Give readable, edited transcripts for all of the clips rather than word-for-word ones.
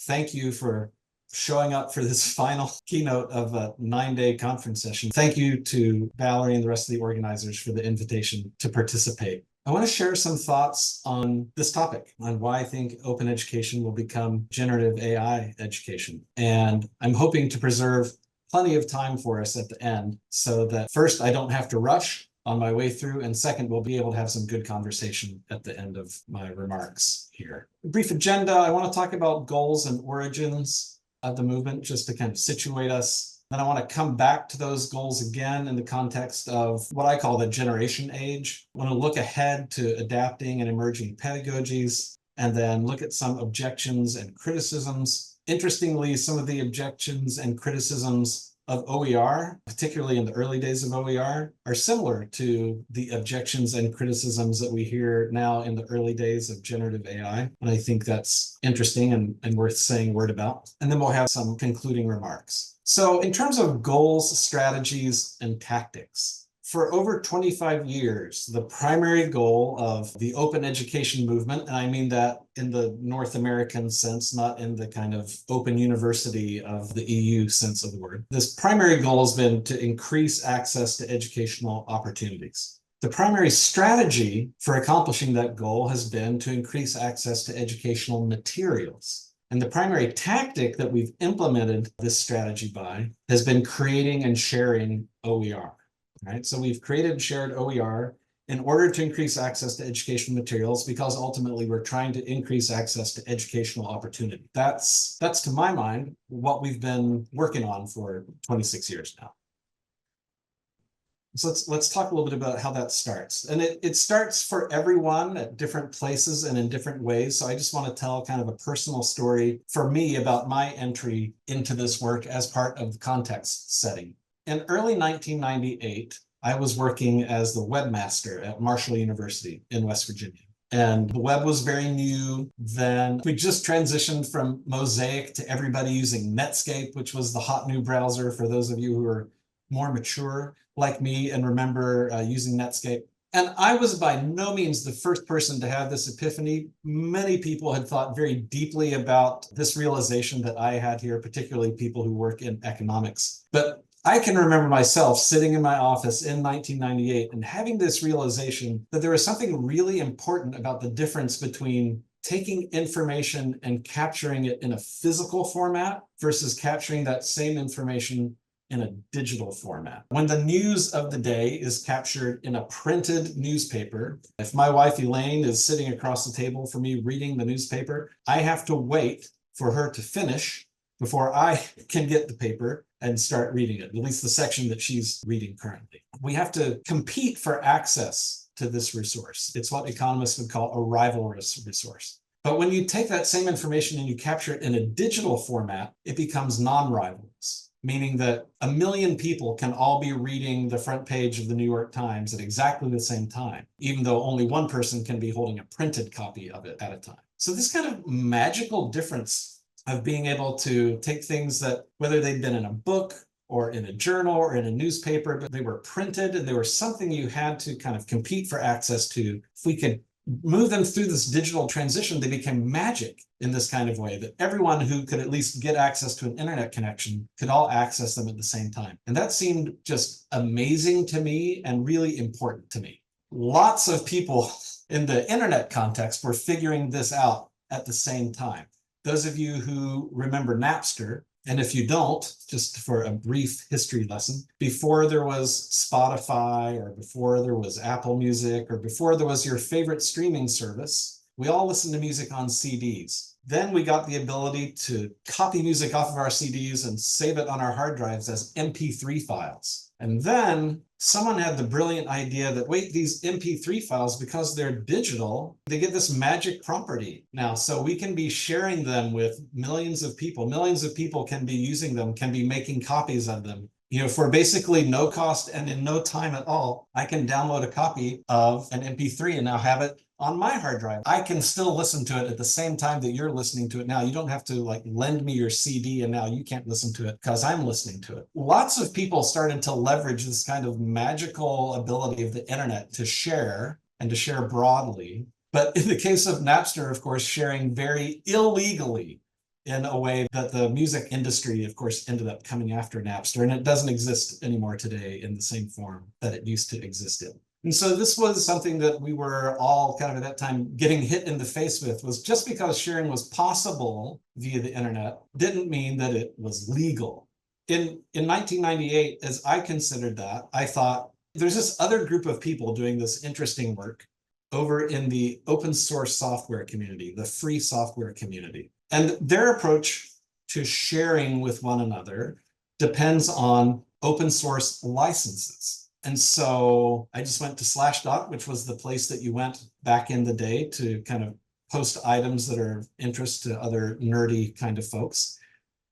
thank you for showing up for this final keynote of a 9-day conference session. Thank you to Valerie and the rest of the organizers for the invitation to participate. I want to share some thoughts on this topic, on why I think open education will become generative AI education. And I'm hoping to preserve plenty of time for us at the end so that first, I don't have to rush on my way through, and second, we'll be able to have some good conversation at the end of my remarks here. A brief agenda, I want to talk about goals and origins of the movement, just to kind of situate us. Then I want to come back to those goals again in the context of what I call the generation age. I want to look ahead to adapting and emerging pedagogies, and then look at some objections and criticisms. Interestingly, some of the objections and criticisms of OER, particularly in the early days of OER, are similar to the objections and criticisms that we hear now in the early days of generative AI. And I think that's interesting and worth saying a word about. And then we'll have some concluding remarks. So in terms of goals, strategies, and tactics, for over 25 years, the primary goal of the open education movement, and I mean that in the North American sense, not in the kind of open university of the EU sense of the word, this primary goal has been to increase access to educational opportunities. The primary strategy for accomplishing that goal has been to increase access to educational materials. And the primary tactic that we've implemented this strategy by has been creating and sharing OER. Right? So we've created and shared OER in order to increase access to educational materials, because ultimately we're trying to increase access to educational opportunity. That's to my mind, what we've been working on for 26 years now. So let's talk a little bit about how that starts. And it starts for everyone at different places and in different ways. So I just want to tell kind of a personal story for me about my entry into this work as part of the context setting. In early 1998, I was working as the webmaster at Marshall University in West Virginia. And the web was very new then. We just transitioned from Mosaic to everybody using Netscape, which was the hot new browser for those of you who are more mature like me and remember using Netscape. And I was by no means the first person to have this epiphany. Many people had thought very deeply about this realization that I had here, particularly people who work in economics. But I can remember myself sitting in my office in 1998 and having this realization that there was something really important about the difference between taking information and capturing it in a physical format versus capturing that same information in a digital format. When the news of the day is captured in a printed newspaper, if my wife Elaine is sitting across the table from me reading the newspaper, I have to wait for her to finish before I can get the paper and start reading it, at least the section that she's reading currently. We have to compete for access to this resource. It's what economists would call a rivalrous resource. But when you take that same information and you capture it in a digital format, it becomes non-rivalrous, meaning that 1 million people can all be reading the front page of the New York Times at exactly the same time, even though only one person can be holding a printed copy of it at a time. So this kind of magical difference of being able to take things that, whether they'd been in a book or in a journal or in a newspaper, but they were printed and they were something you had to kind of compete for access to. If we could move them through this digital transition, they became magic in this kind of way that everyone who could at least get access to an internet connection could all access them at the same time. And that seemed just amazing to me and really important to me. Lots of people in the internet context were figuring this out at the same time. Those of you who remember Napster, and if you don't, just for a brief history lesson, before there was Spotify or before there was Apple Music or before there was your favorite streaming service, we all listened to music on CDs. Then we got the ability to copy music off of our CDs and save it on our hard drives as MP3 files. And then someone had the brilliant idea that, wait, these MP3 files, because they're digital, they get this magic property now. So we can be sharing them with millions of people. Millions of people can be using them, can be making copies of them. You know, for basically no cost and in no time at all, I can download a copy of an MP3 and now have it on my hard drive. I can still listen to it at the same time that you're listening to it now. You don't have to like lend me your CD and now you can't listen to it because I'm listening to it. Lots of people started to leverage this kind of magical ability of the internet to share and to share broadly. But in the case of Napster, of course, sharing very illegally in a way that the music industry, of course, ended up coming after Napster, and it doesn't exist anymore today in the same form that it used to exist in. And so this was something that we were all kind of at that time getting hit in the face with, was just because sharing was possible via the internet didn't mean that it was legal. In 1998, as I considered that, I thought there's this other group of people doing this interesting work over in the open source software community, the free software community. And their approach to sharing with one another depends on open source licenses. And so I just went to Slashdot, which was the place that you went back in the day to kind of post items that are of interest to other nerdy kind of folks,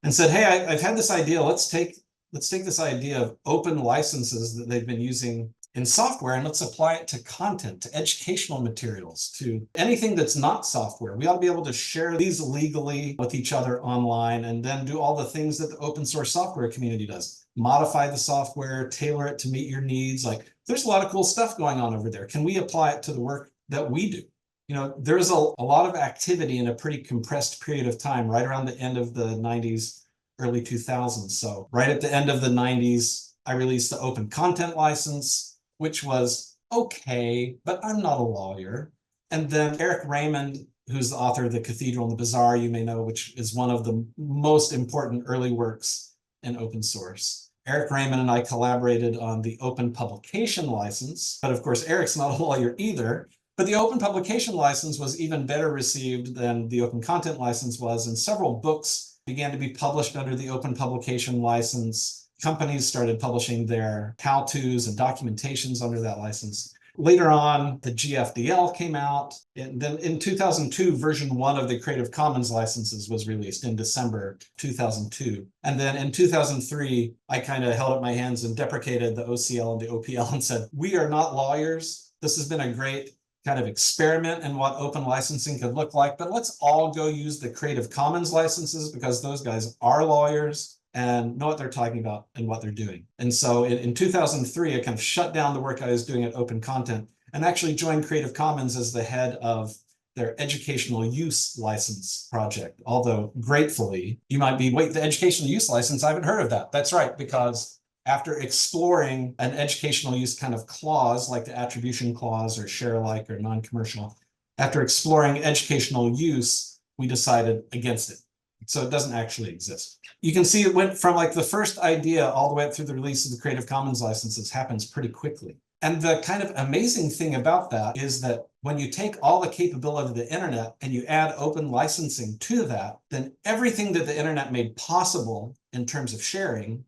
and said, hey, I've had this idea. Let's take this idea of open licenses that they've been using in software, and let's apply it to content, to educational materials, to anything that's not software. We ought to be able to share these legally with each other online, and then do all the things that the open source software community does. Modify the software, tailor it to meet your needs. Like, there's a lot of cool stuff going on over there. Can we apply it to the work that we do? You know, there's a lot of activity in a pretty compressed period of time, right around the end of the 90s, early 2000s. So right at the end of the 90s, I released the open content license, which was okay, but I'm not a lawyer. And then Eric Raymond, who's the author of The Cathedral and the Bazaar, you may know, which is one of the most important early works in open source. Eric Raymond and I collaborated on the open publication license, but of course, Eric's not a lawyer either. But the open publication license was even better received than the open content license was, and several books began to be published under the open publication license. Companies started publishing their how-tos and documentations under that license. Later on, the GFDL came out, and then in 2002, version 1 of the Creative Commons licenses was released in December 2002. And then in 2003, I kind of held up my hands and deprecated the OCL and the OPL and said, we are not lawyers. This has been a great kind of experiment in what open licensing could look like, but let's all go use the Creative Commons licenses, because those guys are lawyers and know what they're talking about and what they're doing. And so in 2003, I kind of shut down the work I was doing at Open Content and actually joined Creative Commons as the head of their educational use license project. Although gratefully, you might be, wait, the educational use license, I haven't heard of that. That's right, because after exploring an educational use kind of clause, like the attribution clause or share alike or non-commercial, after exploring educational use, we decided against it. So it doesn't actually exist. You can see it went from like the first idea all the way up through the release of the Creative Commons licenses happens pretty quickly. And the kind of amazing thing about that is that when you take all the capability of the internet and you add open licensing to that, then everything that the internet made possible in terms of sharing,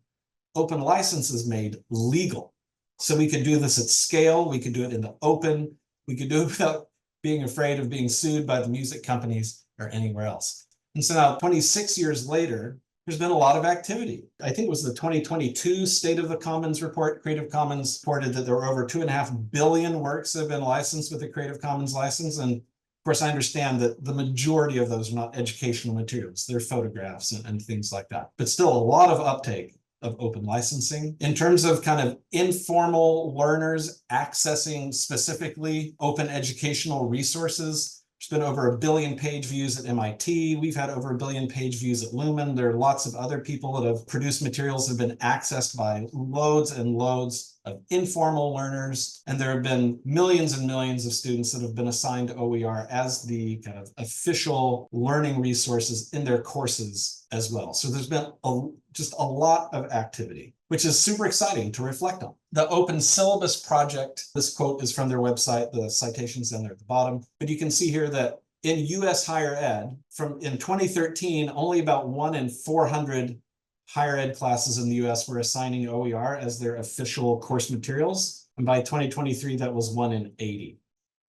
open licenses made legal. So we could do this at scale. We could do it in the open. We could do it without being afraid of being sued by the music companies or anywhere else. And so now 26 years later, there's been a lot of activity. I think it was the 2022 State of the Commons report. Creative Commons reported that there were over 2.5 billion works that have been licensed with the Creative Commons license. And of course, I understand that the majority of those are not educational materials. They're photographs and things like that. But still a lot of uptake of open licensing. In terms of kind of informal learners accessing specifically open educational resources, there's been over 1 billion page views at MIT. We've had over 1 billion page views at Lumen. There are lots of other people that have produced materials that have been accessed by loads and loads of informal learners. And there have been millions and millions of students that have been assigned to OER as the kind of official learning resources in their courses as well. So there's been just a lot of activity, which is super exciting to reflect on. The Open Syllabus Project, this quote is from their website, the citation's down there at the bottom, but you can see here that in US higher ed, in 2013, only about 1 in 400 higher ed classes in the US were assigning OER as their official course materials. And by 2023, that was 1 in 80.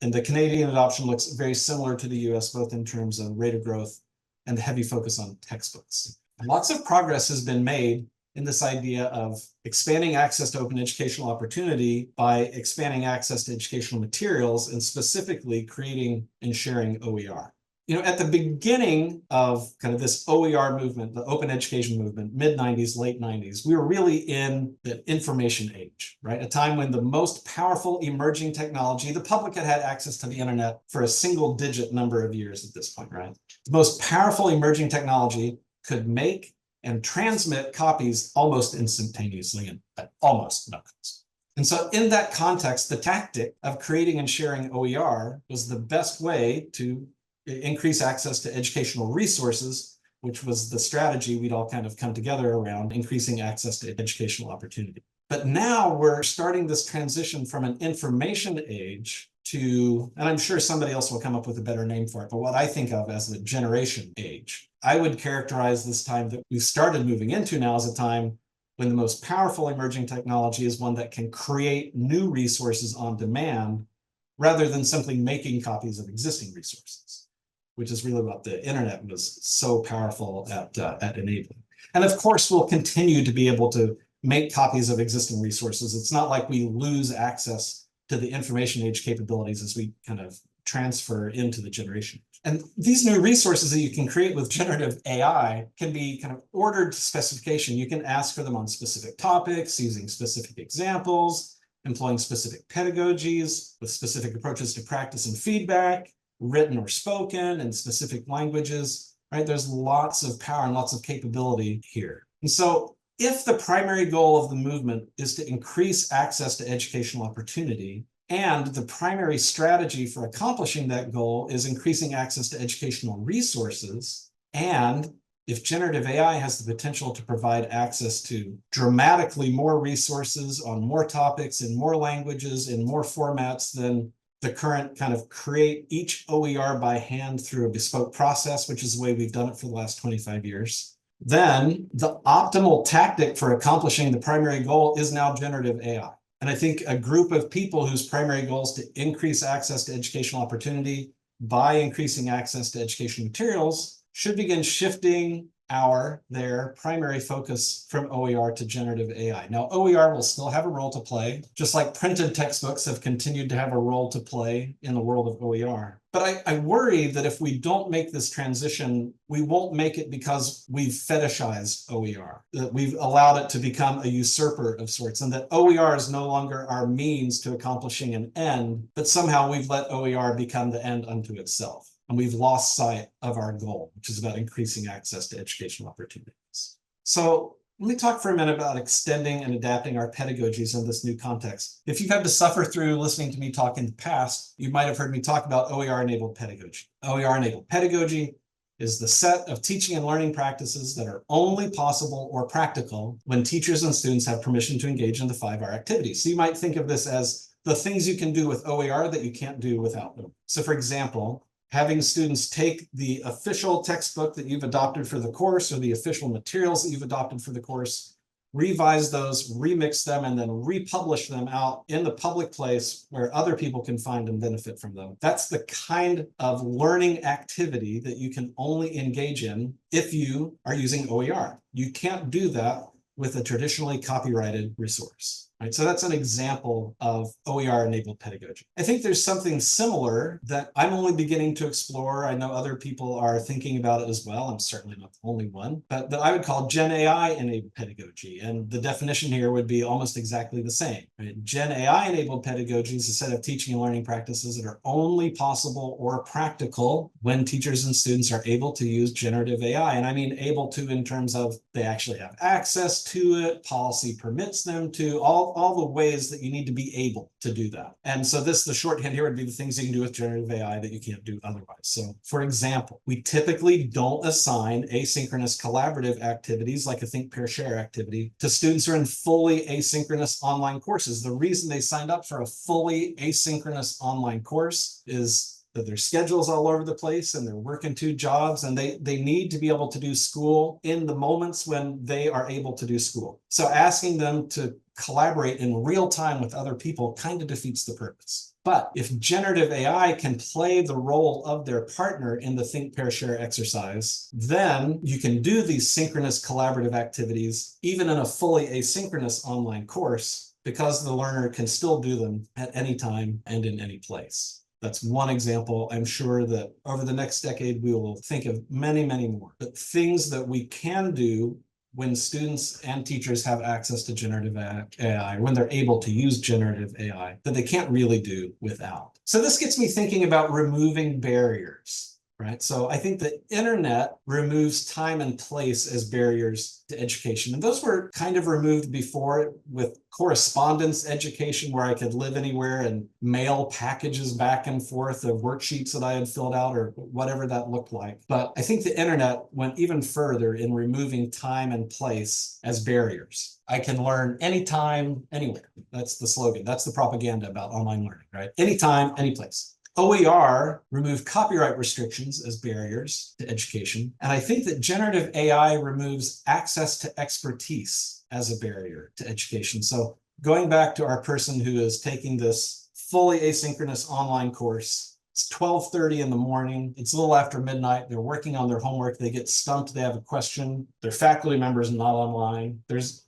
And the Canadian adoption looks very similar to the US, both in terms of rate of growth and the heavy focus on textbooks. Lots of progress has been made in this idea of expanding access to open educational opportunity by expanding access to educational materials and specifically creating and sharing OER. At the beginning of kind of this OER movement, the open education movement, mid-90s, late 90s, we were really in the information age, right? A time when the most powerful emerging technology, the public had had access to the internet for a single-digit number of years at this point, right? The most powerful emerging technology could make and transmit copies almost instantaneously and at almost no cost. And so in that context, the tactic of creating and sharing OER was the best way to increase access to educational resources, which was the strategy we'd all kind of come together around, increasing access to educational opportunity. But now we're starting this transition from an information age to, and I'm sure somebody else will come up with a better name for it, but what I think of as the generation age. I would characterize this time that we've started moving into now as a time when the most powerful emerging technology is one that can create new resources on demand rather than simply making copies of existing resources, which is really what the internet was so powerful at enabling. And of course, we'll continue to be able to make copies of existing resources. It's not like we lose access to the information age capabilities as we kind of transfer into the generation. And these new resources that you can create with generative AI can be kind of ordered to specification. You can ask for them on specific topics, using specific examples, employing specific pedagogies with specific approaches to practice and feedback, written or spoken in specific languages, right? There's lots of power and lots of capability here. And so if the primary goal of the movement is to increase access to educational opportunity, and the primary strategy for accomplishing that goal is increasing access to educational resources, and if generative AI has the potential to provide access to dramatically more resources on more topics in more languages, in more formats than the current kind of create each OER by hand through a bespoke process, which is the way we've done it for the last 25 years, then the optimal tactic for accomplishing the primary goal is now generative AI. And I think a group of people whose primary goal is to increase access to educational opportunity by increasing access to educational materials should begin shifting their primary focus from OER to generative AI. Now, OER will still have a role to play, just like printed textbooks have continued to have a role to play in the world of OER. But I worry that if we don't make this transition, we won't make it because we've fetishized OER, that we've allowed it to become a usurper of sorts, and that OER is no longer our means to accomplishing an end, but somehow we've let OER become the end unto itself. And we've lost sight of our goal, which is about increasing access to educational opportunities. So let me talk for a minute about extending and adapting our pedagogies in this new context. If you've had to suffer through listening to me talk in the past, you might have heard me talk about OER-enabled pedagogy. OER-enabled pedagogy is the set of teaching and learning practices that are only possible or practical when teachers and students have permission to engage in the 5R activities. So you might think of this as the things you can do with OER that you can't do without them. So for example, having students take the official textbook that you've adopted for the course or the official materials that you've adopted for the course, revise those, remix them, and then republish them out in the public place where other people can find and benefit from them. That's the kind of learning activity that you can only engage in if you are using OER. You can't do that with a traditionally copyrighted resource. Right? So that's an example of OER-enabled pedagogy. I think there's something similar that I'm only beginning to explore. I know other people are thinking about it as well. I'm certainly not the only one, but that I would call Gen AI-enabled pedagogy. And the definition here would be almost exactly the same. Right? Gen AI-enabled pedagogy is a set of teaching and learning practices that are only possible or practical when teachers and students are able to use generative AI. And I mean able to in terms of they actually have access to it, policy permits them to, all the ways that you need to be able to do that. And so the shorthand here would be the things you can do with generative AI that you can't do otherwise. So for example, we typically don't assign asynchronous collaborative activities like a think, pair, share activity to students who are in fully asynchronous online courses. The reason they signed up for a fully asynchronous online course is that their schedule's all over the place and they're working 2 jobs and they need to be able to do school in the moments when they are able to do school. So asking them to collaborate in real time with other people kind of defeats the purpose. But if generative AI can play the role of their partner in the think, pair, share exercise, then you can do these synchronous collaborative activities even in a fully asynchronous online course because the learner can still do them at any time and in any place. That's one example. I'm sure that over the next decade, we will think of many, many more. But things that we can do when students and teachers have access to generative AI, when they're able to use generative AI, that they can't really do without. So this gets me thinking about removing barriers. Right. So I think the internet removes time and place as barriers to education. And those were kind of removed before with correspondence education, where I could live anywhere and mail packages back and forth of worksheets that I had filled out or whatever that looked like. But I think the internet went even further in removing time and place as barriers. I can learn anytime, anywhere. That's the slogan. That's the propaganda about online learning, right? Anytime, any place. OER removed copyright restrictions as barriers to education. And I think that generative AI removes access to expertise as a barrier to education. So going back to our person who is taking this fully asynchronous online course, it's 12:30 in the morning. It's a little after midnight. They're working on their homework. They get stumped. They have a question. Their faculty member's not online.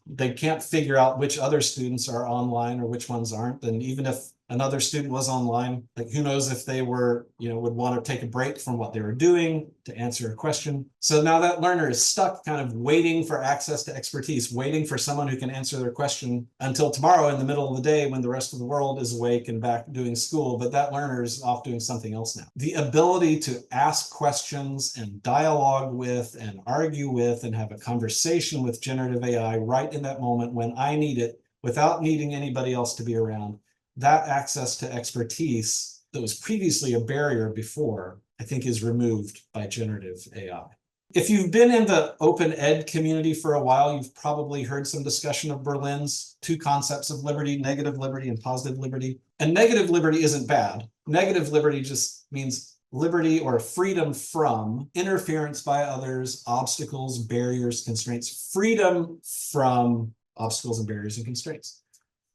They can't figure out which other students are online or which ones aren't. And even if another student was online, like who knows if they were, would want to take a break from what they were doing to answer a question. So now that learner is stuck kind of waiting for access to expertise, waiting for someone who can answer their question until tomorrow in the middle of the day when the rest of the world is awake and back doing school, but that learner is off doing something else now. The ability to ask questions and dialogue with and argue with and have a conversation with generative AI right in that moment when I need it without needing anybody else to be around, that access to expertise that was previously a barrier before, I think is removed by generative AI. If you've been in the open ed community for a while, you've probably heard some discussion of Berlin's two concepts of liberty, negative liberty and positive liberty. And negative liberty isn't bad. Negative liberty just means liberty or freedom from interference by others, obstacles, barriers, constraints, freedom from obstacles and barriers and constraints.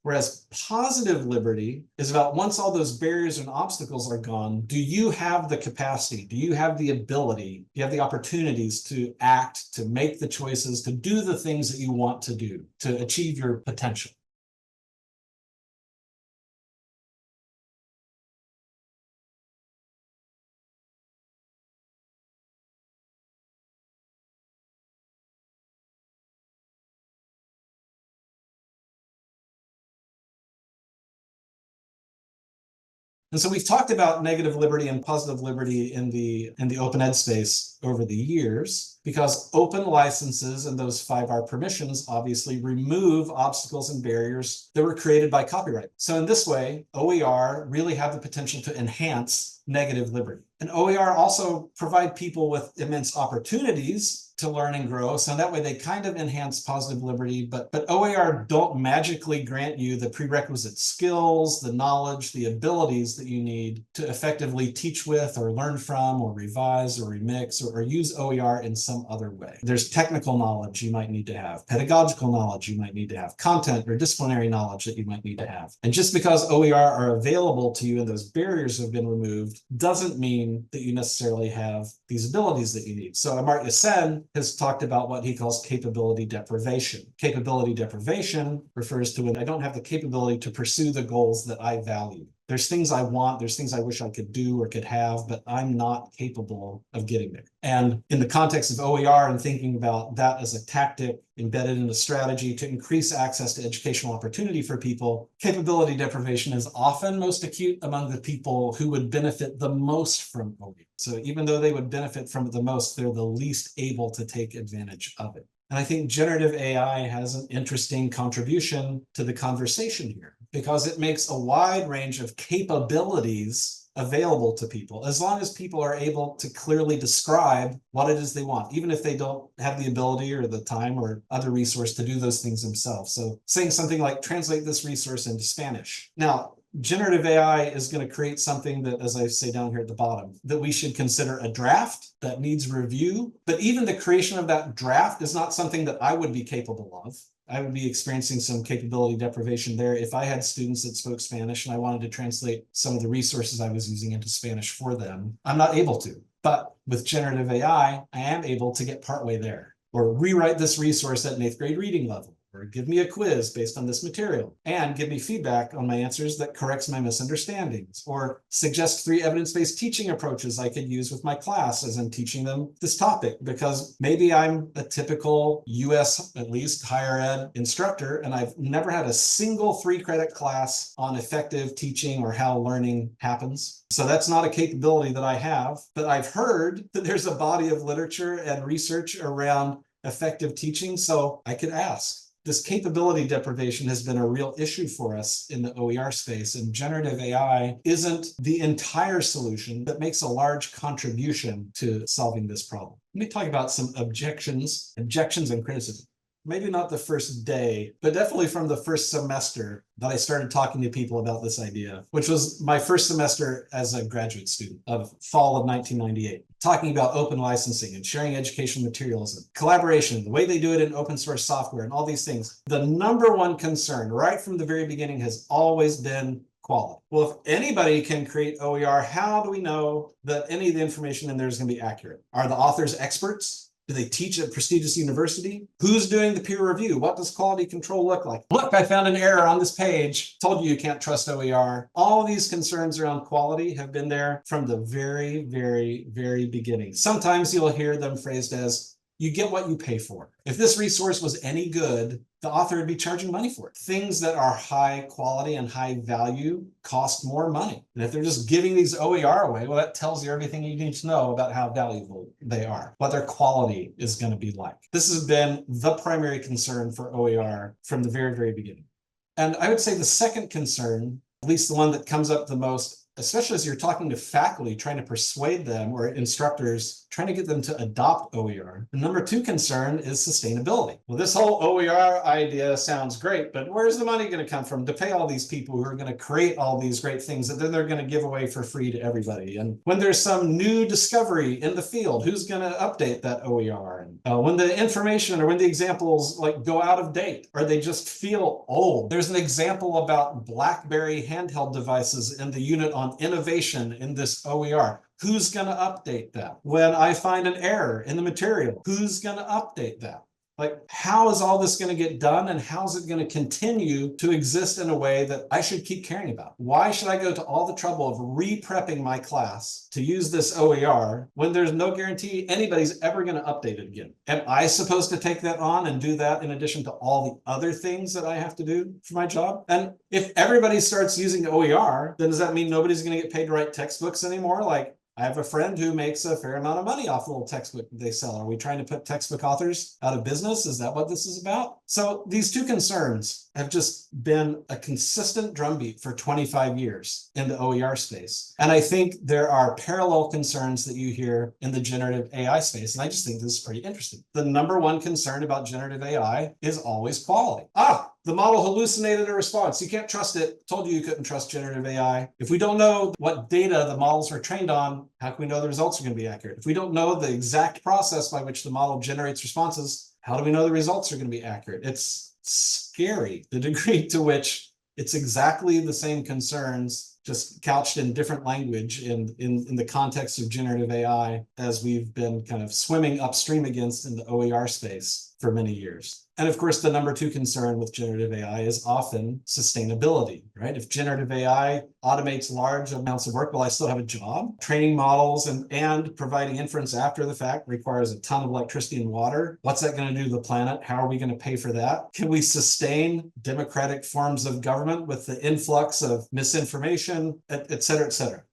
Whereas positive liberty is about once all those barriers and obstacles are gone, do you have the capacity? Do you have the ability? Do you have the opportunities to act, to make the choices, to do the things that you want to do, to achieve your potential? And so we've talked about negative liberty and positive liberty in the open ed space over the years, because open licenses and those 5R permissions obviously remove obstacles and barriers that were created by copyright. So in this way, OER really have the potential to enhance negative liberty. And OER also provide people with immense opportunities to learn and grow. So that way they kind of enhance positive liberty, but OER don't magically grant you the prerequisite skills, the knowledge, the abilities that you need to effectively teach with or learn from or revise or remix or use OER in some other way. There's technical knowledge you might need to have, pedagogical knowledge you might need to have, content or disciplinary knowledge that you might need to have. And just because OER are available to you and those barriers have been removed doesn't mean that you necessarily have these abilities that you need. So Amartya Sen has talked about what he calls capability deprivation. Capability deprivation refers to when I don't have the capability to pursue the goals that I value. There's things I want, there's things I wish I could do or could have, but I'm not capable of getting there. And in the context of OER and thinking about that as a tactic embedded in a strategy to increase access to educational opportunity for people, capability deprivation is often most acute among the people who would benefit the most from OER. So even though they would benefit from it the most, they're the least able to take advantage of it. And I think generative AI has an interesting contribution to the conversation here, because it makes a wide range of capabilities available to people, as long as people are able to clearly describe what it is they want, even if they don't have the ability or the time or other resource to do those things themselves. So saying something like, translate this resource into Spanish. Now, generative AI is going to create something that, as I say down here at the bottom, that we should consider a draft that needs review. But even the creation of that draft is not something that I would be capable of. I would be experiencing some capability deprivation there if I had students that spoke Spanish and I wanted to translate some of the resources I was using into Spanish for them. I'm not able to. But with generative AI, I am able to get partway there, or rewrite this resource at an 8th grade reading level, or give me a quiz based on this material, and give me feedback on my answers that corrects my misunderstandings, or suggest 3 evidence-based teaching approaches I could use with my class as I'm teaching them this topic, because maybe I'm a typical US, at least higher ed instructor, and I've never had a single 3-credit class on effective teaching or how learning happens. So that's not a capability that I have, but I've heard that there's a body of literature and research around effective teaching, so I could ask. This capability deprivation has been a real issue for us in the OER space, and generative AI isn't the entire solution, but makes a large contribution to solving this problem. Let me talk about some objections and criticism. Maybe not the first day, but definitely from the first semester that I started talking to people about this idea, which was my first semester as a graduate student of fall of 1998, talking about open licensing and sharing educational materials and collaboration, the way they do it in open source software and all these things. The number one concern right from the very beginning has always been quality. Well, if anybody can create OER, how do we know that any of the information in there is going to be accurate? Are the authors experts? Do they teach at a prestigious university? Who's doing the peer review? What does quality control look like? Look, I found an error on this page. Told you can't trust OER. All of these concerns around quality have been there from the very, very, very beginning. Sometimes you'll hear them phrased as, you get what you pay for. If this resource was any good, the author would be charging money for it. Things that are high quality and high value cost more money. And if they're just giving these OER away, well, that tells you everything you need to know about how valuable they are, what their quality is going to be like. This has been the primary concern for OER from the very, very beginning. And I would say the second concern, at least the one that comes up the most, especially as you're talking to faculty, trying to persuade them, or instructors, trying to get them to adopt OER. The number 2 concern is sustainability. Well, this whole OER idea sounds great, but where's the money going to come from to pay all these people who are going to create all these great things that then they're going to give away for free to everybody? And when there's some new discovery in the field, who's going to update that OER? And when the information or when the examples like go out of date, or they just feel old. There's an example about BlackBerry handheld devices in the unit on innovation in this OER. Who's going to update that? When I find an error in the material, who's going to update that? Like, how is all this going to get done, and how's it going to continue to exist in a way that I should keep caring about? Why should I go to all the trouble of re-prepping my class to use this OER when there's no guarantee anybody's ever going to update it again? Am I supposed to take that on and do that in addition to all the other things that I have to do for my job? And if everybody starts using OER, then does that mean nobody's going to get paid to write textbooks anymore? Like, I have a friend who makes a fair amount of money off the little textbook they sell. Are we trying to put textbook authors out of business? Is that what this is about? So these 2 concerns have just been a consistent drumbeat for 25 years in the OER space. And I think there are parallel concerns that you hear in the generative AI space. And I just think this is pretty interesting. The number 1 concern about generative AI is always quality. The model hallucinated a response. You can't trust it. Told you couldn't trust generative AI. If we don't know what data the models were trained on, how can we know the results are going to be accurate? If we don't know the exact process by which the model generates responses, how do we know the results are going to be accurate? It's scary, the degree to which it's exactly the same concerns, just couched in different language in the context of generative AI, as we've been kind of swimming upstream against in the OER space for many years. And of course, the number 2 concern with generative AI is often sustainability, right? If generative AI automates large amounts of work, will I still have a job? Training models and providing inference after the fact requires a ton of electricity and water. What's that going to do to the planet? How are we going to pay for that? Can we sustain democratic forms of government with the influx of misinformation, et cetera, et cetera?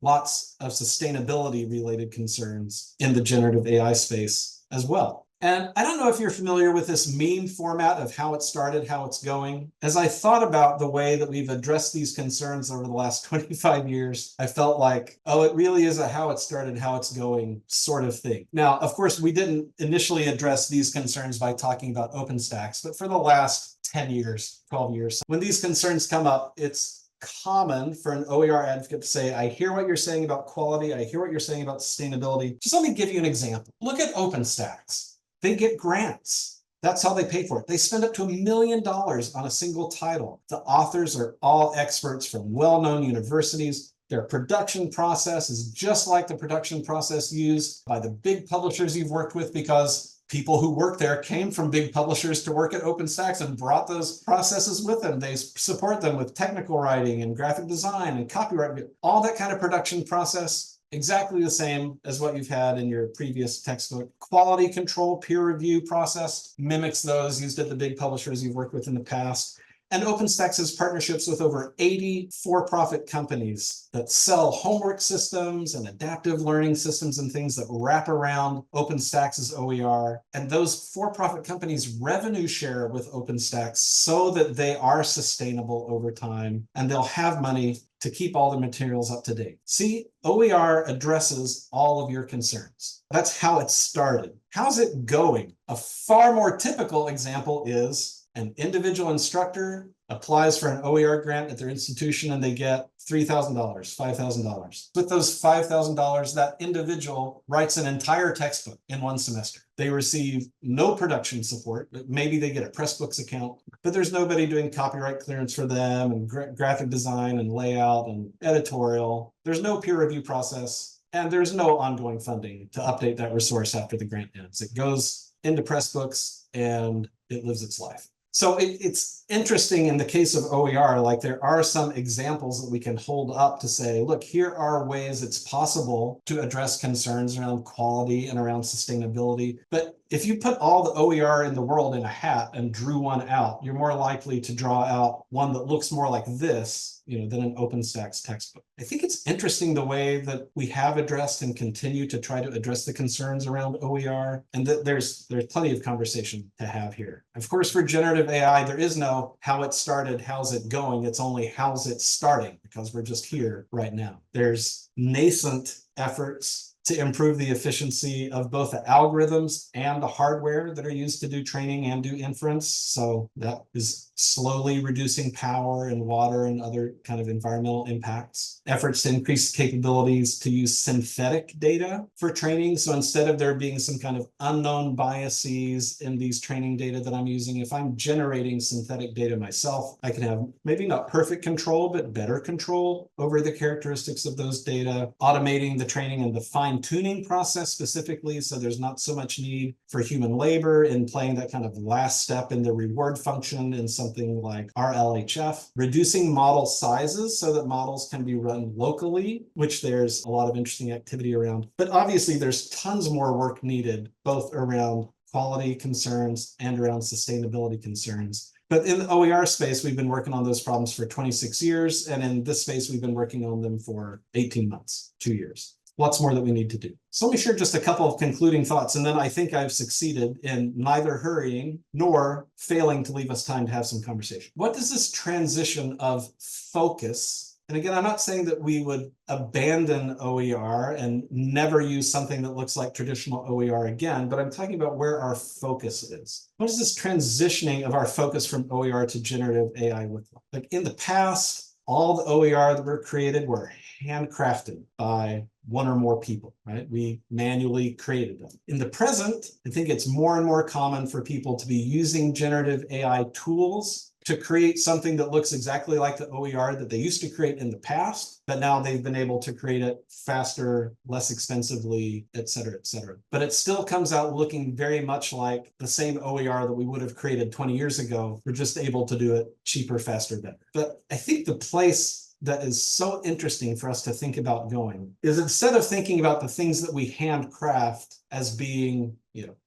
Lots of sustainability related concerns in the generative AI space as well. And I don't know if you're familiar with this meme format of how it started, how it's going. As I thought about the way that we've addressed these concerns over the last 25 years, I felt like, oh, it really is a how it started, how it's going sort of thing. Now, of course, we didn't initially address these concerns by talking about OpenStacks, but for the last 10 years, 12 years, when these concerns come up, it's common for an OER advocate to say, I hear what you're saying about quality, I hear what you're saying about sustainability. Just let me give you an example. Look at OpenStacks. They get grants. That's how they pay for it. They spend up to $1 million on a single title. The authors are all experts from well-known universities. Their production process is just like the production process used by the big publishers you've worked with, because people who work there came from big publishers to work at OpenStax and brought those processes with them. They support them with technical writing and graphic design and copyright, all that kind of production process. Exactly the same as what you've had in your previous textbook. Quality control, peer review process mimics those used at the big publishers you've worked with in the past. And OpenStax has partnerships with over 80 for-profit companies that sell homework systems and adaptive learning systems and things that wrap around OpenStax's OER. And those for-profit companies revenue share with OpenStax so that they are sustainable over time and they'll have money to keep all the materials up to date. See, OER addresses all of your concerns. That's how it started. How's it going? A far more typical example is an individual instructor applies for an OER grant at their institution and they get $3,000, $5,000. With those $5,000, that individual writes an entire textbook in one semester. They receive no production support. Maybe they get a Pressbooks account, but there's nobody doing copyright clearance for them and graphic design and layout and editorial. There's no peer review process, and there's no ongoing funding to update that resource after the grant ends. It goes into Pressbooks and it lives its life. So it's interesting in the case of OER, like there are some examples that we can hold up to say, look, here are ways it's possible to address concerns around quality and around sustainability. But if you put all the OER in the world in a hat and drew one out, you're more likely to draw out one that looks more like this, than an OpenStax textbook. I think it's interesting the way that we have addressed and continue to try to address the concerns around OER, and that there's plenty of conversation to have here. Of course, for generative AI, there is no how it started, how's it going. It's only how's it starting, because we're just here right now. There's nascent efforts to improve the efficiency of both the algorithms and the hardware that are used to do training and do inference. So that is slowly reducing power and water and other kind of environmental impacts. Efforts to increase capabilities to use synthetic data for training. So instead of there being some kind of unknown biases in these training data that I'm using, if I'm generating synthetic data myself, I can have maybe not perfect control, but better control over the characteristics of those data, automating the training and the fine-tuning process specifically, so there's not so much need for human labor in playing that kind of last step in the reward function in something like RLHF, reducing model sizes so that models can be run locally, which there's a lot of interesting activity around. But obviously there's tons more work needed, both around quality concerns and around sustainability concerns. But in the OER space, we've been working on those problems for 26 years. And in this space, we've been working on them for 18 months, 2 years. Lots more that we need to do. So let me share just a couple of concluding thoughts, and then I think I've succeeded in neither hurrying nor failing to leave us time to have some conversation. What does this transition of focus, and again, I'm not saying that we would abandon OER and never use something that looks like traditional OER again, but I'm talking about where our focus is. What does this transitioning of our focus from OER to generative AI look like? Like in the past, all the OER that were created were handcrafted by one or more people, right? We manually created them. In the present, I think it's more and more common for people to be using generative AI tools to create something that looks exactly like the OER that they used to create in the past, but now they've been able to create it faster, less expensively, et cetera, et cetera. But it still comes out looking very much like the same OER that we would have created 20 years ago. We're just able to do it cheaper, faster, better. But I think the place that is so interesting for us to think about going is, instead of thinking about the things that we handcraft as being,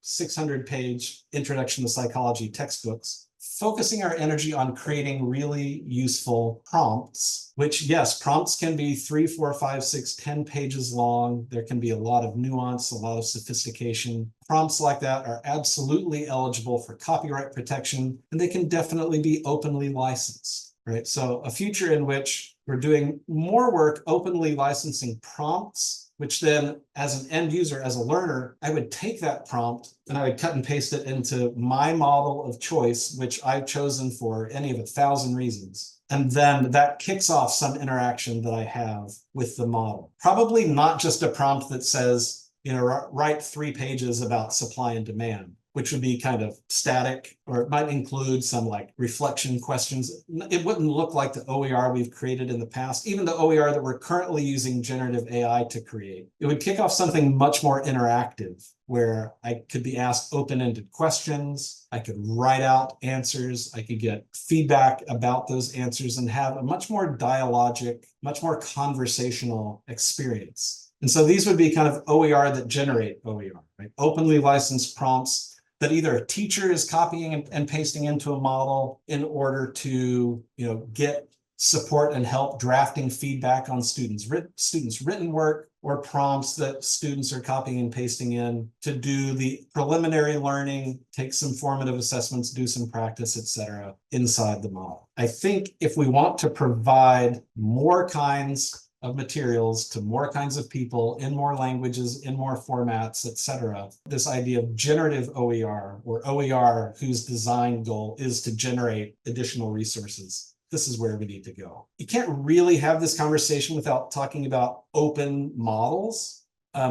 600-page introduction to psychology textbooks, focusing our energy on creating really useful prompts, which, yes, prompts can be 3, 4, 5, 6, 10 pages long. There can be a lot of nuance, a lot of sophistication. Prompts like that are absolutely eligible for copyright protection, and they can definitely be openly licensed, right? So a future in which we're doing more work openly licensing prompts, which then, as an end user, as a learner, I would take that prompt and I would cut and paste it into my model of choice, which I've chosen for any of 1,000 reasons. And then that kicks off some interaction that I have with the model. Probably not just a prompt that says, write 3 pages about supply and demand. which would be kind of static, or it might include some like reflection questions. It wouldn't look like the OER we've created in the past, even the OER that we're currently using generative AI to create. It would kick off something much more interactive, where I could be asked open-ended questions, I could write out answers, I could get feedback about those answers, and have a much more dialogic, much more conversational experience. And so these would be kind of OER that generate OER, right? Openly licensed prompts that either a teacher is copying and pasting into a model in order to, get support and help drafting feedback on students' written work, or prompts that students are copying and pasting in to do the preliminary learning, take some formative assessments, do some practice, etc., inside the model. I think if we want to provide more kinds of materials to more kinds of people in more languages, in more formats, etc. This idea of generative OER, or OER whose design goal is to generate additional resources, this is where we need to go. You can't really have this conversation without talking about open models.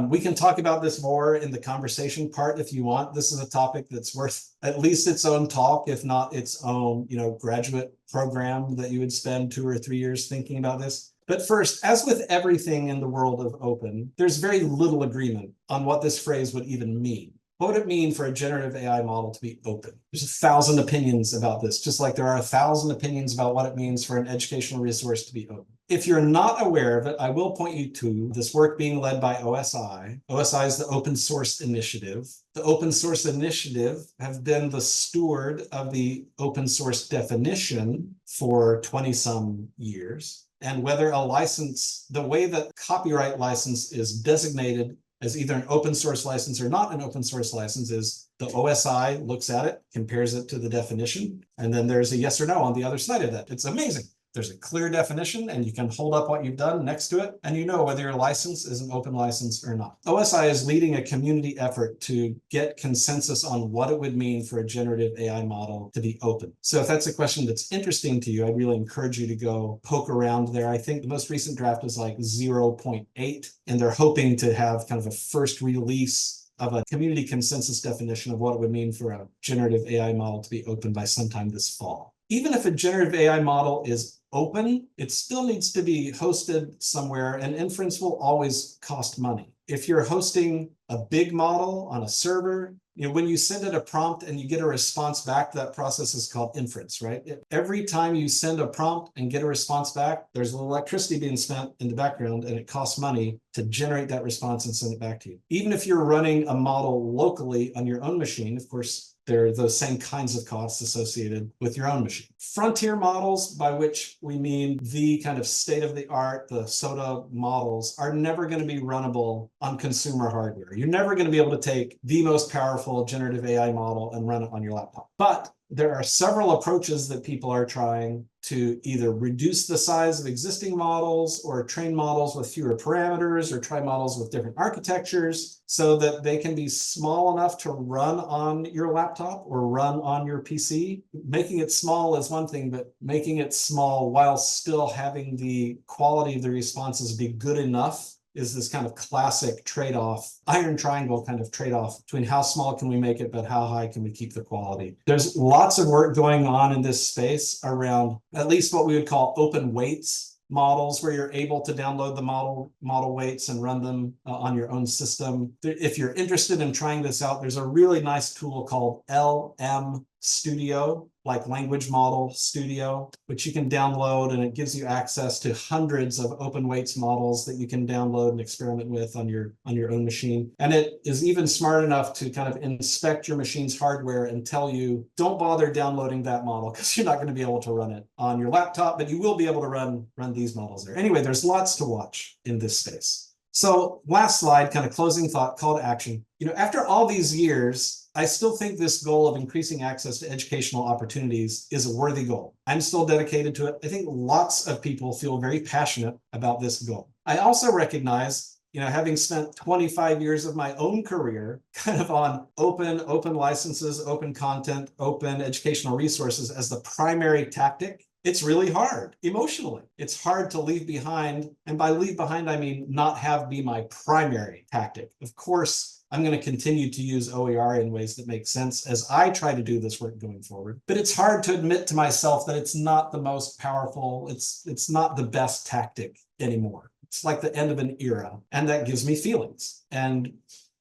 We can talk about this more in the conversation part if you want. This is a topic that's worth at least its own talk, if not its own, graduate program that you would spend 2 or 3 years thinking about this. But first, as with everything in the world of open, there's very little agreement on what this phrase would even mean. What would it mean for a generative AI model to be open? There's 1,000 opinions about this, just like there are 1,000 opinions about what it means for an educational resource to be open. If you're not aware of it, I will point you to this work being led by OSI. OSI is the Open Source Initiative. The Open Source Initiative have been the steward of the open source definition for 20-some years. And whether a license, the way that copyright license is designated as either an open source license or not an open source license is the OSI looks at it, compares it to the definition, and then there's a yes or no on the other side of that. It's amazing. There's a clear definition, and you can hold up what you've done next to it, and you know whether your license is an open license or not. OSI is leading a community effort to get consensus on what it would mean for a generative AI model to be open. So if that's a question that's interesting to you, I really encourage you to go poke around there. I think the most recent draft is like 0.8, and they're hoping to have kind of a first release of a community consensus definition of what it would mean for a generative AI model to be open by sometime this fall. Even if a generative AI model is open, it still needs to be hosted somewhere, and inference will always cost money. If you're hosting a big model on a server, when you send it a prompt and you get a response back, that process is called inference, right? Every time you send a prompt and get a response back, there's electricity being spent in the background, and it costs money to generate that response and send it back to you. Even if you're running a model locally on your own machine, of course, there are those same kinds of costs associated with your own machine. Frontier models, by which we mean the kind of state-of-the-art, the SOTA models, are never going to be runnable on consumer hardware. You're never going to be able to take the most powerful generative AI model and run it on your laptop. But there are several approaches that people are trying to either reduce the size of existing models, or train models with fewer parameters, or try models with different architectures so that they can be small enough to run on your laptop or run on your PC. Making it small is one thing, but making it small while still having the quality of the responses be good enough is this kind of classic trade-off, iron triangle kind of trade-off between how small can we make it, but how high can we keep the quality. There's lots of work going on in this space around at least what we would call open weights models, where you're able to download the model weights and run them on your own system. If you're interested in trying this out, there's a really nice tool called LM Studio, like Language Model Studio, which you can download, and it gives you access to hundreds of open weights models that you can download and experiment with on your own machine. And it is even smart enough to kind of inspect your machine's hardware and tell you, don't bother downloading that model because you're not going to be able to run it on your laptop, but you will be able to run these models there. Anyway, there's lots to watch in this space. So last slide, kind of closing thought, call to action. After all these years, I still think this goal of increasing access to educational opportunities is a worthy goal. I'm still dedicated to it. I think lots of people feel very passionate about this goal. I also recognize, having spent 25 years of my own career kind of on open licenses, open content, open educational resources as the primary tactic, it's really hard emotionally. It's hard to leave behind. And by leave behind, I mean not have be my primary tactic. Of course, I'm going to continue to use OER in ways that make sense as I try to do this work going forward. But it's hard to admit to myself that it's not the most powerful, it's not the best tactic anymore. It's like the end of an era, and that gives me feelings. And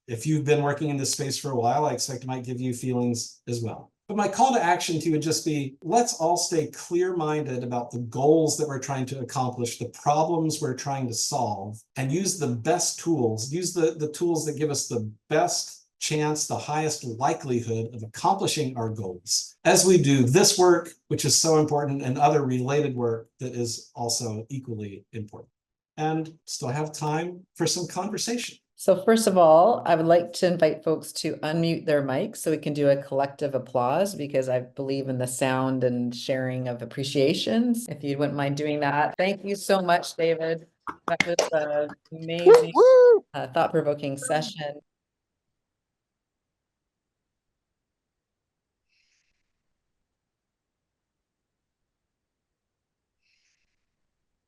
if you've been working in this space for a while, I expect it might give you feelings as well. But my call to action to you would just be, let's all stay clear-minded about the goals that we're trying to accomplish, the problems we're trying to solve, and use the best tools, use the tools that give us the best chance, the highest likelihood of accomplishing our goals as we do this work, which is so important, and other related work that is also equally important. And still have time for some conversation. So first of all, I would like to invite folks to unmute their mics so we can do a collective applause, because I believe in the sound and sharing of appreciations. If you wouldn't mind doing that. Thank you so much, David. That was an amazing, thought-provoking session.